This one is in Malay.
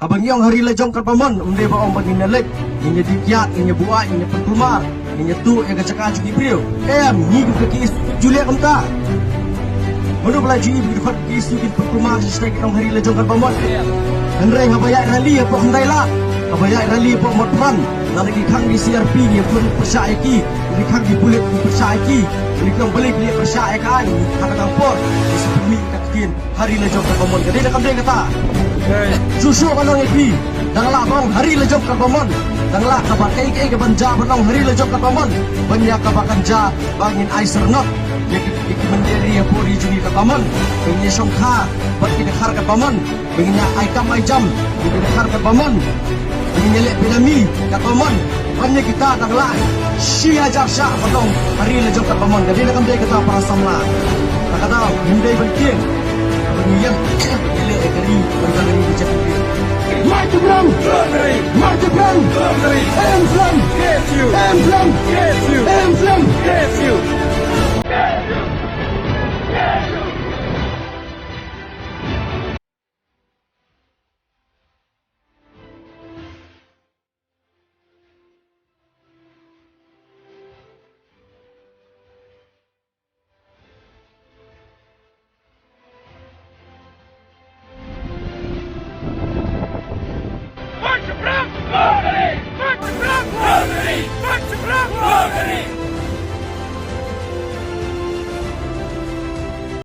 Abang yang hari lejong kerpaman, unde ba om bagin nalek, inya dikiat, inya buai, inya pentumar, inya tu yang kacaka cuki brio. Ni ke kis Julia kamta. Manu belaji ibu dekat kis cuki pentumar sesai kerong hari lejong kerpaman. Henry habaya rally apa andai lah. Habaya rally apa matran. Lagi kang di CRP ni pun percaya ki, di kang di bulet percaya ki, di kang balik dia percaya kan. Kata kampor, sebelum katakin hari lejong kerpaman. Jadi nak kamde kata. Susu kanong ipi, dangla bang hari lejok kapaman, dangla kabar kai ke banja banong hari lejok kapaman, banyak kabakan ja bangin aiser not, jadi mendiri ya puri juni kapaman, bangin songkha, bagi dekar kapaman, bangin aikam aijam, bagi dekar kapaman, bangin nyelek pinami kapaman, banyak kita dangla sia jaksa banong hari lejok kapaman, jadi nak ambil kita para samla, kata mundai berkin. Kemudian bila ekari berkali bijak dia. Maju bram, maju bram, emblem, emblem.